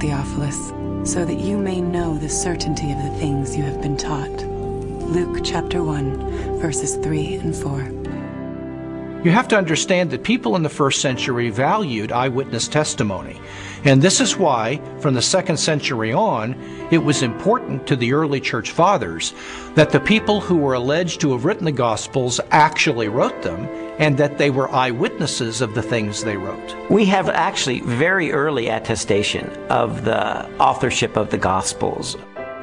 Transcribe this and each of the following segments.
Theophilus, so that you may know the certainty of the things you have been taught. Luke chapter 1, verses 3 and 4. You have to understand that people in the first century valued eyewitness testimony. And this is why, from the 2nd century on, it was important to the early church fathers that the people who were alleged to have written the Gospels actually wrote them, and that they were eyewitnesses of the things they wrote. We have actually very early attestation of the authorship of the Gospels.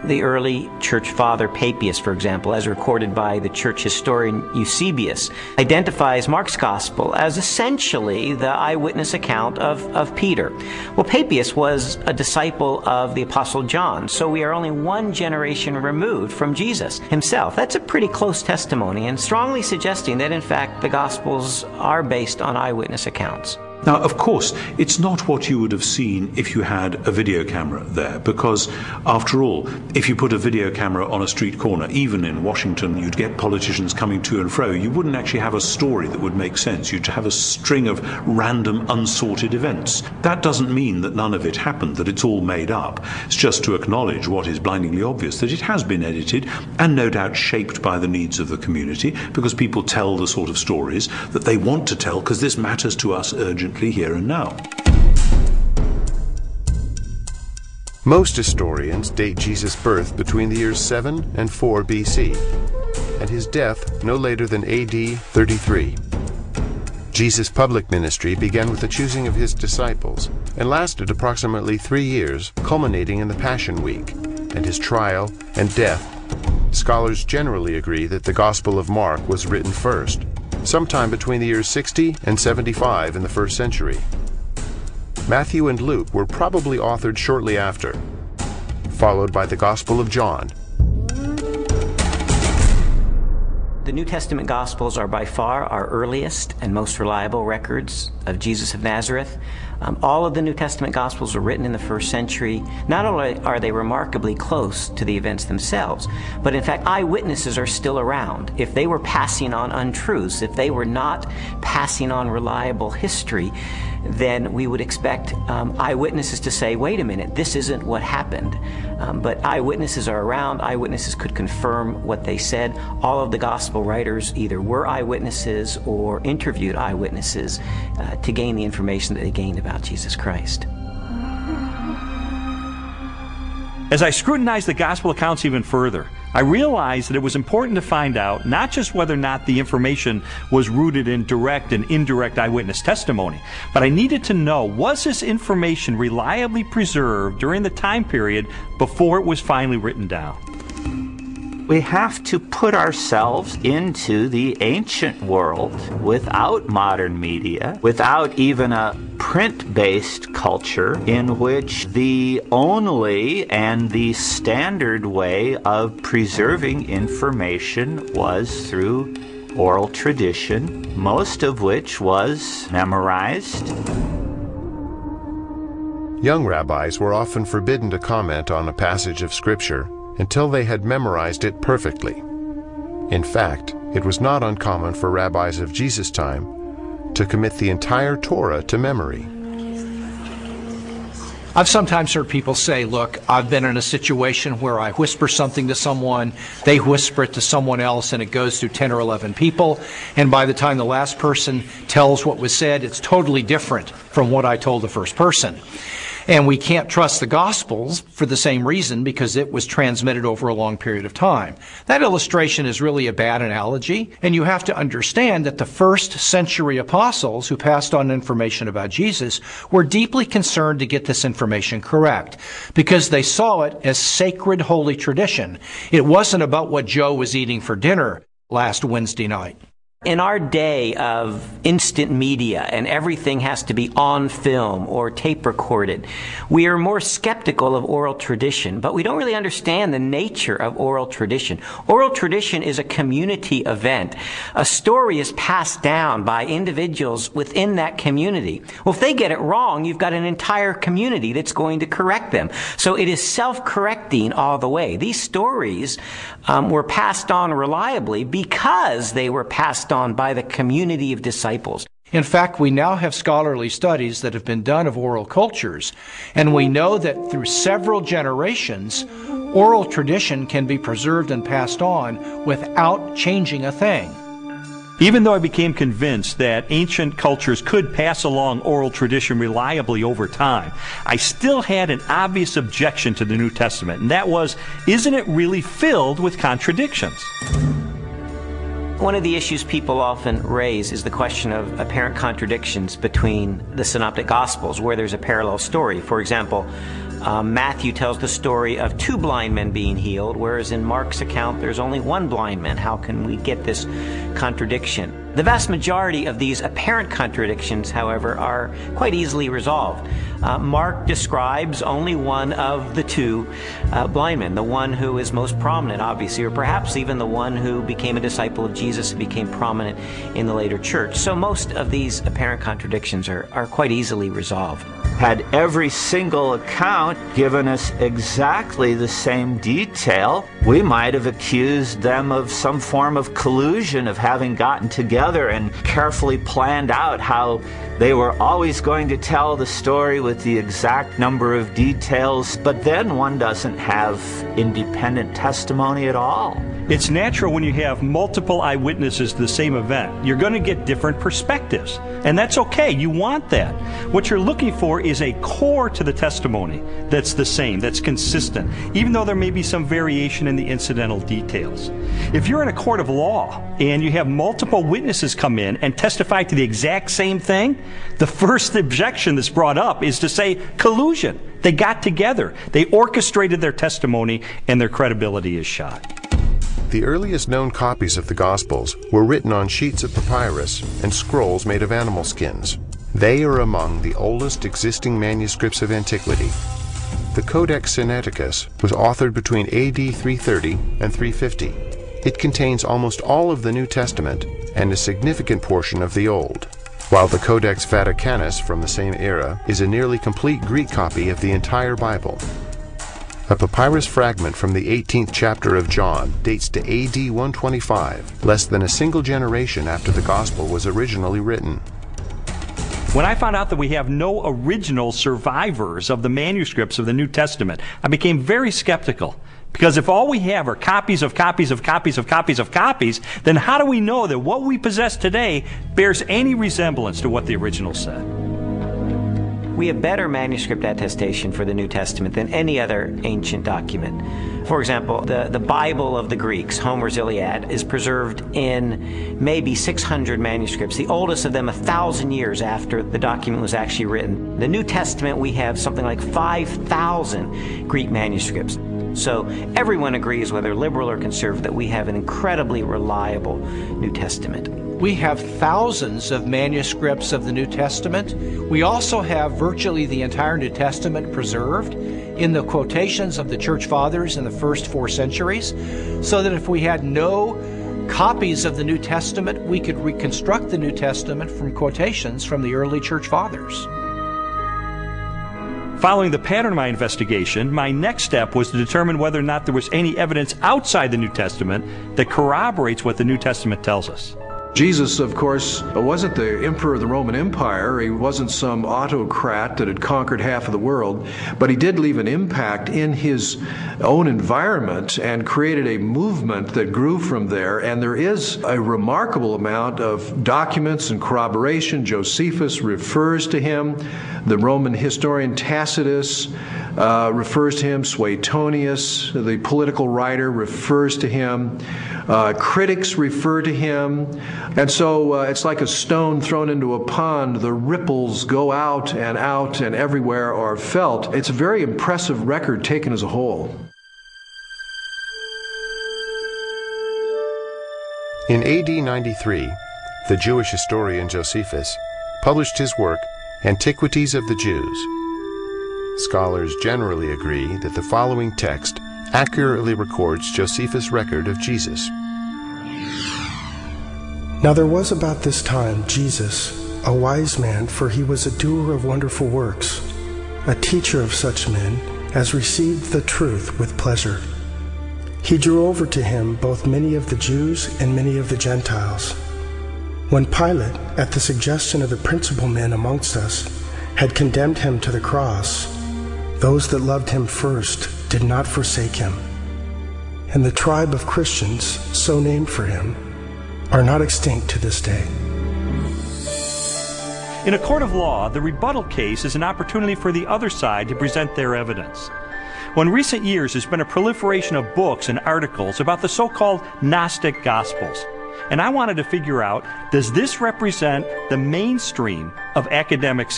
The early church father Papias, for example, as recorded by the church historian Eusebius, identifies Mark's gospel as essentially the eyewitness account of Peter. Well, Papias was a disciple of the Apostle John, so we are only one generation removed from Jesus himself. That's a pretty close testimony, and strongly suggesting that, in fact, the Gospels are based on eyewitness accounts. Now, of course, it's not what you would have seen if you had a video camera there, because, after all, if you put a video camera on a street corner, even in Washington, you'd get politicians coming to and fro. You wouldn't actually have a story that would make sense. You'd have a string of random, unsorted events. That doesn't mean that none of it happened, that it's all made up. It's just to acknowledge what is blindingly obvious, that it has been edited and no doubt shaped by the needs of the community, because people tell the sort of stories that they want to tell, because this matters to us urgently here and now. Most historians date Jesus' birth between the years 7 and 4 BC, and his death no later than AD 33. Jesus' public ministry began with the choosing of his disciples and lasted approximately 3 years, culminating in the Passion Week and his trial and death. Scholars generally agree that the Gospel of Mark was written first, sometime between the years 60 and 75 in the 1st century. Matthew and Luke were probably authored shortly after, followed by the Gospel of John. The New Testament Gospels are by far our earliest and most reliable records of Jesus of Nazareth. All of the New Testament Gospels were written in the 1st century. Not only are they remarkably close to the events themselves, but in fact eyewitnesses are still around. If they were passing on untruths, if they were not passing on reliable history, then we would expect eyewitnesses to say, wait a minute, this isn't what happened. But eyewitnesses are around. Eyewitnesses could confirm what they said. All of the gospel writers either were eyewitnesses or interviewed eyewitnesses to gain the information that they gained about Jesus Christ. As I scrutinized the gospel accounts even further, I realized that it was important to find out not just whether or not the information was rooted in direct and indirect eyewitness testimony, but I needed to know, was this information reliably preserved during the time period before it was finally written down? We have to put ourselves into the ancient world without modern media, without even a print-based culture in which the only and the standard way of preserving information was through oral tradition, most of which was memorized. Young rabbis were often forbidden to comment on a passage of Scripture until they had memorized it perfectly. In fact, it was not uncommon for rabbis of Jesus' time to commit the entire Torah to memory. I've sometimes heard people say, look, I've been in a situation where I whisper something to someone, they whisper it to someone else, and it goes through 10 or 11 people, and by the time the last person tells what was said, it's totally different from what I told the first person. And we can't trust the Gospels for the same reason, because it was transmitted over a long period of time. That illustration is really a bad analogy, and you have to understand that the first century apostles who passed on information about Jesus were deeply concerned to get this information correct, because they saw it as sacred holy tradition. It wasn't about what Joe was eating for dinner last Wednesday night. In our day of instant media and everything has to be on film or tape recorded, we are more skeptical of oral tradition, but we don't really understand the nature of oral tradition. Oral tradition is a community event. A story is passed down by individuals within that community. Well, if they get it wrong, you've got an entire community that's going to correct them. So it is self-correcting all the way. These stories were passed on reliably because they were passed on by the community of disciples. In fact, we now have scholarly studies that have been done of oral cultures, and we know that through several generations, oral tradition can be preserved and passed on without changing a thing. Even though I became convinced that ancient cultures could pass along oral tradition reliably over time, I still had an obvious objection to the New Testament, and that was, isn't it really filled with contradictions? One of the issues people often raise is the question of apparent contradictions between the Synoptic Gospels, where there's a parallel story. For example, Matthew tells the story of 2 blind men being healed, whereas in Mark's account there's only 1 blind man. How can we get this contradiction? The vast majority of these apparent contradictions, however, are quite easily resolved. Mark describes only one of the 2 blind men, the one who is most prominent, obviously, or perhaps even the one who became a disciple of Jesus and became prominent in the later church. So most of these apparent contradictions are quite easily resolved. Had every single account given us exactly the same detail, we might have accused them of some form of collusion, of having gotten together and carefully planned out how they were always going to tell the story with the exact number of details, but then one doesn't have independent testimony at all. It's natural when you have multiple eyewitnesses to the same event. You're going to get different perspectives, and that's okay. You want that. What you're looking for is a core to the testimony that's the same, that's consistent, even though there may be some variation in the incidental details. If you're in a court of law and you have multiple witnesses come in and testify to the exact same thing, the first objection that's brought up is to say collusion. They got together. They orchestrated their testimony, and their credibility is shot. The earliest known copies of the Gospels were written on sheets of papyrus and scrolls made of animal skins. They are among the oldest existing manuscripts of antiquity. The Codex Sinaiticus was authored between AD 330 and 350. It contains almost all of the New Testament and a significant portion of the Old, while the Codex Vaticanus from the same era is a nearly complete Greek copy of the entire Bible. A papyrus fragment from the 18th chapter of John dates to AD 125, less than a single generation after the Gospel was originally written. When I found out that we have no original survivors of the manuscripts of the New Testament, I became very skeptical. Because if all we have are copies of copies of copies of copies of copies, then how do we know that what we possess today bears any resemblance to what the original said? We have better manuscript attestation for the New Testament than any other ancient document. For example, the Bible of the Greeks, Homer's Iliad, is preserved in maybe 600 manuscripts, the oldest of them 1,000 years after the document was actually written. The New Testament, we have something like 5,000 Greek manuscripts. So everyone agrees, whether liberal or conservative, that we have an incredibly reliable New Testament. We have thousands of manuscripts of the New Testament. We also have virtually the entire New Testament preserved in the quotations of the Church Fathers in the first 4 centuries, so that if we had no copies of the New Testament, we could reconstruct the New Testament from quotations from the early Church Fathers. Following the pattern of my investigation, my next step was to determine whether or not there was any evidence outside the New Testament that corroborates what the New Testament tells us. Jesus, of course, wasn't the emperor of the Roman Empire. He wasn't some autocrat that had conquered half of the world, but he did leave an impact in his own environment and created a movement that grew from there. And there is a remarkable amount of documents and corroboration. Josephus refers to him. The Roman historian Tacitus refers to him. Suetonius, the political writer, refers to him. Critics refer to him. And so it's like a stone thrown into a pond. The ripples go out and everywhere are felt. It's a very impressive record taken as a whole. In AD 93, the Jewish historian Josephus published his work, Antiquities of the Jews. Scholars generally agree that the following text accurately records Josephus' record of Jesus. Now there was about this time Jesus, a wise man, for he was a doer of wonderful works, a teacher of such men as received the truth with pleasure. He drew over to him both many of the Jews and many of the Gentiles. When Pilate, at the suggestion of the principal men amongst us, had condemned him to the cross, those that loved him first did not forsake him. And the tribe of Christians, so named for him, are not extinct to this day. In a court of law, the rebuttal case is an opportunity for the other side to present their evidence. Well, in recent years, there's been a proliferation of books and articles about the so-called Gnostic Gospels. And I wanted to figure out, does this represent the mainstream of academic